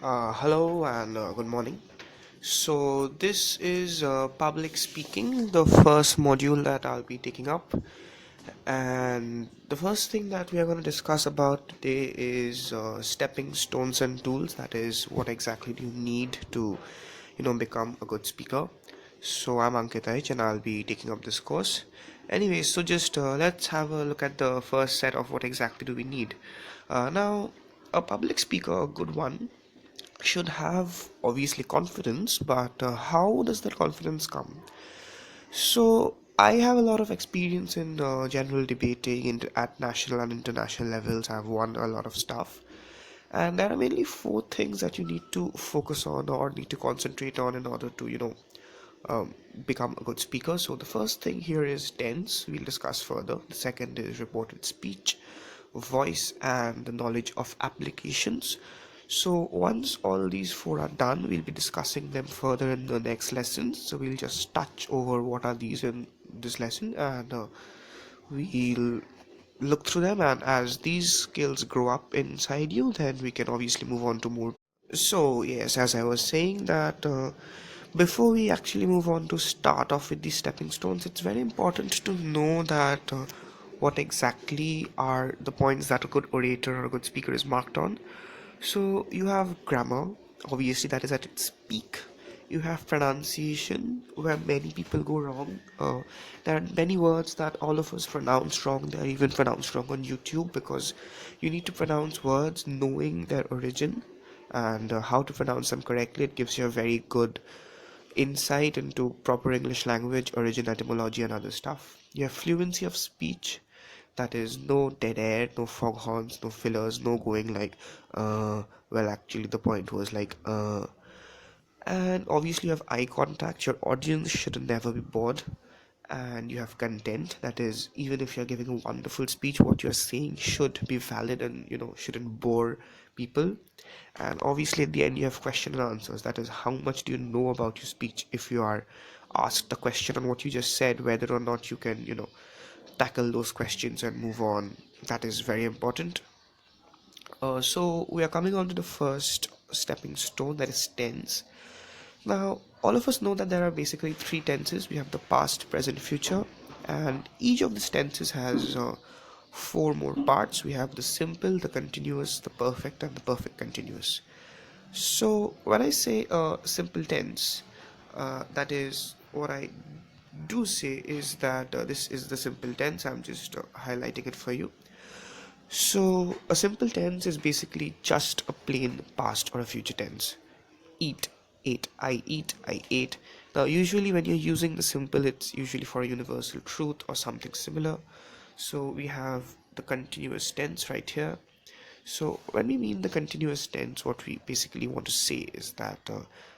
Hello and good morning. So, this is public speaking, the first module that I'll be taking up. And the first thing that we are going to discuss about today is stepping stones and tools. That is, what exactly do you need to, become a good speaker. So, I'm Ankit Aich and I'll be taking up this course. Anyways, so just let's have a look at the first set of what exactly do we need. Now, a public speaker, a good one, should have obviously confidence, but how does that confidence come? So, I have a lot of experience in general debating at national and international levels. I've won a lot of stuff, and there are mainly four things that you need to focus on or need to concentrate on in order to, become a good speaker. So, the first thing here is tense, we'll discuss further. The second is reported speech, voice, and the knowledge of applications. So once all these four are done, we'll be discussing them further in the next lesson. So we'll just touch over what are these in this lesson, and we'll look through them. And as these skills grow up inside you, then we can obviously move on to more. So yes, as I was saying that before we actually move on to start off with these stepping stones, it's very important to know that what exactly are the points that a good orator or a good speaker is marked on. So you have grammar, obviously that is at its peak. You have pronunciation, where many people go wrong. There are many words that all of us pronounce wrong. They are even pronounced wrong on YouTube because you need to pronounce words knowing their origin and how to pronounce them correctly. It gives you a very good insight into proper English language, origin, etymology, and other stuff. You have fluency of speech, that is no dead air, no foghorns, no fillers, no going like, well, actually, the point was like, and obviously, you have eye contact. Your audience should never be bored. And you have content, that is, even if you're giving a wonderful speech, what you're saying should be valid and shouldn't bore people. And obviously, at the end, you have question and answers, that is, how much do you know about your speech. If you are asked a question on what you just said, whether or not you can tackle those questions and move on, that is very important. So we are coming on to the first stepping stone, that is tense. Now, all of us know that there are basically three tenses. We have the past, present, future, and each of these tenses has four more parts. We have the simple, the continuous, the perfect, and the perfect continuous. So, when I say simple tense, that is what I do say is that this is the simple tense. I'm just highlighting it for you. So, a simple tense is basically just a plain past or a future tense. Eat, ate, I eat, I ate. Now, usually when you're using the simple, it's usually for a universal truth or something similar. So, we have the continuous tense right here. So, when we mean the continuous tense, what we basically want to say is that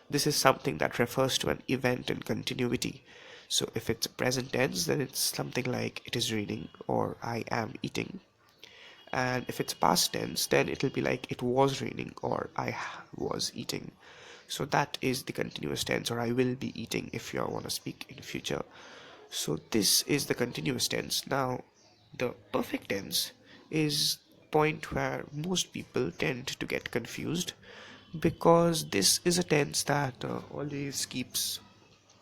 this is something that refers to an event in continuity. So, if it's a present tense, then it's something like it is raining or I am eating. And if it's past tense, then it'll be like it was raining or I was eating. So that is the continuous tense, or I will be eating if you want to speak in the future. So this is the continuous tense. Now, the perfect tense is point where most people tend to get confused, because this is a tense that always keeps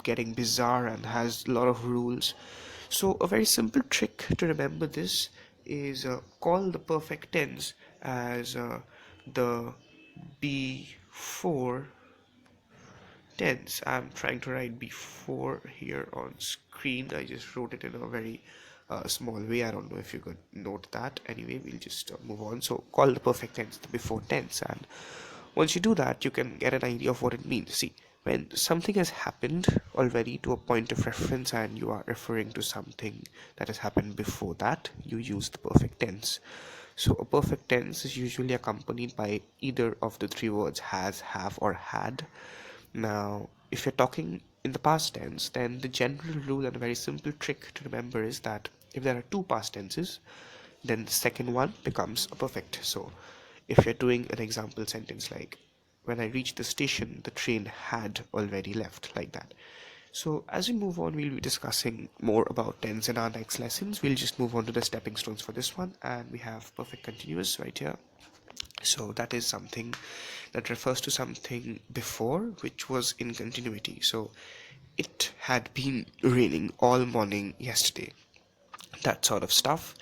getting bizarre and has a lot of rules. So a very simple trick to remember this is call the perfect tense as the before tense. I'm trying to write before here on screen. I just wrote it in a very small way. I don't know if you could note that. Anyway, we'll just move on. So call the perfect tense the before tense, and once you do that, you can get an idea of what it means. See, when something has happened already to a point of reference and you are referring to something that has happened before that, you use the perfect tense. So a perfect tense is usually accompanied by either of the three words has, have, or had. Now, if you're talking in the past tense, then the general rule and a very simple trick to remember is that if there are two past tenses, then the second one becomes a perfect. So, if you're doing an example sentence like, when I reached the station, the train had already left, like that. So, as we move on, we'll be discussing more about tense in our next lessons. We'll just move on to the stepping stones for this one, and we have perfect continuous right here. So that is something that refers to something before which was in continuity. So it had been raining all morning yesterday, that sort of stuff.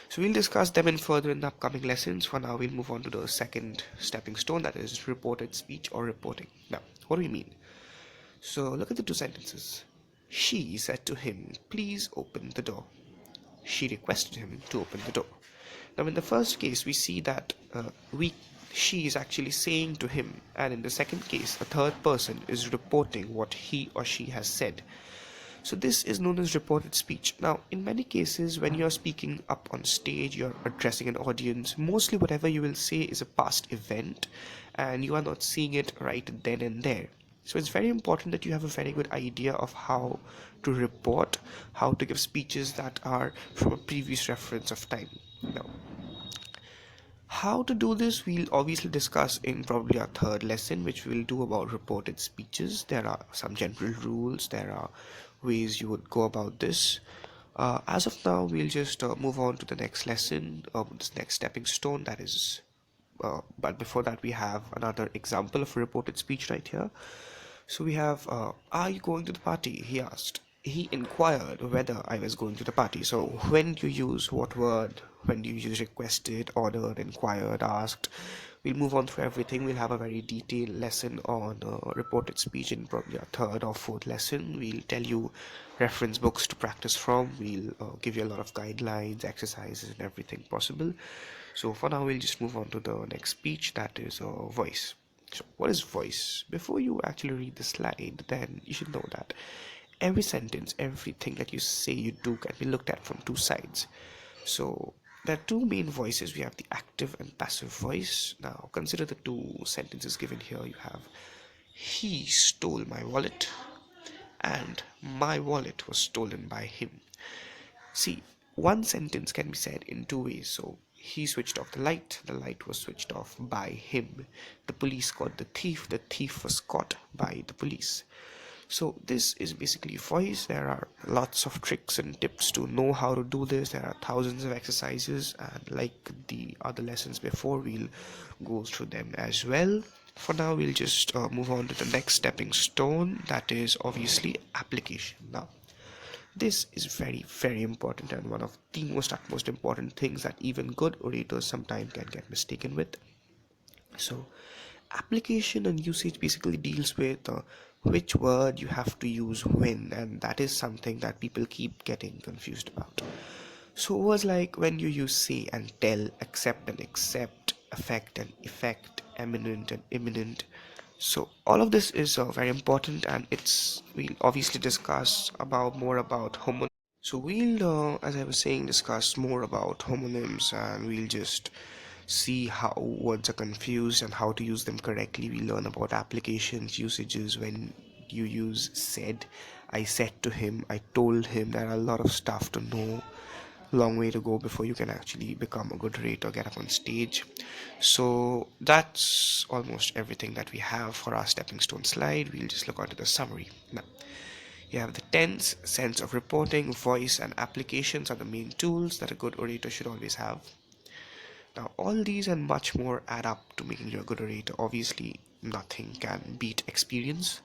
So we'll discuss them in further in the upcoming lessons. For now, we'll move on to the second stepping stone, that is reported speech or reporting. Now, what do we mean? So look at the two sentences. She said to him, "Please open the door." She requested him to open the door. Now, in the first case, we see that she is actually saying to him, and in the second case, a third person is reporting what he or she has said. So this is known as reported speech. Now, in many cases, when you're speaking up on stage, you're addressing an audience, mostly whatever you will say is a past event, and you are not seeing it right then and there. So it's very important that you have a very good idea of how to report, how to give speeches that are from a previous reference of time. Now, how to do this, we'll obviously discuss in probably our third lesson, which we'll do about reported speeches. There are some general rules, there are ways you would go about this. As of now, we'll just move on to the next lesson, this next stepping stone, that is. But before that, we have another example of a reported speech right here. So we have, "Are you going to the party?" he asked. He inquired whether I was going to the party. So when you use what word, when you use requested, ordered, inquired, asked, we'll move on through everything. We'll have a very detailed lesson on reported speech in probably our third or fourth lesson. We'll tell you reference books to practice from. We'll give you a lot of guidelines, exercises, and everything possible. So for now, we'll just move on to the next speech, that is voice. So what is voice? Before you actually read the slide, then you should know that every sentence, everything that you say, you do, can be looked at from two sides. So there are two main voices. We have the active and passive voice. Now consider the two sentences given here. You have, "He stole my wallet," and "My wallet was stolen by him." See, one sentence can be said in two ways. So he switched off the light was switched off by him. The police caught the thief was caught by the police. So this is basically voice. There are lots of tricks and tips to know how to do this. There are thousands of exercises, and like the other lessons before, we'll go through them as well. For now, we'll just move on to the next stepping stone, that is obviously application. Now, this is very, very important and one of the most utmost important things that even good orators sometimes can get mistaken with. So, application and usage basically deals with which word you have to use when, and that is something that people keep getting confused about. So, words like when you use say and tell, accept and accept, affect and effect, eminent and imminent. So all of this is very important, and we'll obviously discuss about more about homonyms. So we'll, as I was saying, discuss more about homonyms, and we'll just see how words are confused and how to use them correctly. We learn about applications, usages when you use said. I said to him, I told him. There are a lot of stuff to know, long way to go before you can actually become a good orator, get up on stage. So that's almost everything that we have for our stepping stone slide. We'll just look onto the summary now. You have the tense, sense of reporting, voice, and applications are the main tools that a good orator should always have. Now, all these and much more add up to making you a good orator. Obviously, nothing can beat experience.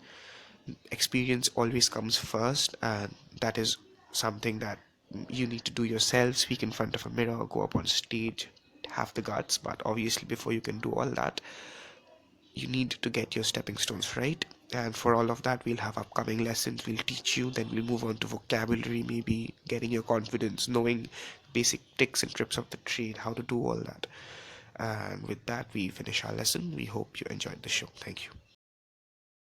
Experience always comes first, and that is something that you need to do yourself. Speak in front of a mirror, go up on stage, have the guts. But obviously, before you can do all that, you need to get your stepping stones right. And for all of that, we'll have upcoming lessons. We'll teach you, then we'll move on to vocabulary, maybe getting your confidence, knowing basic tricks and trips of the trade, how to do all that. And with that, we finish our lesson. We hope you enjoyed the show. Thank you.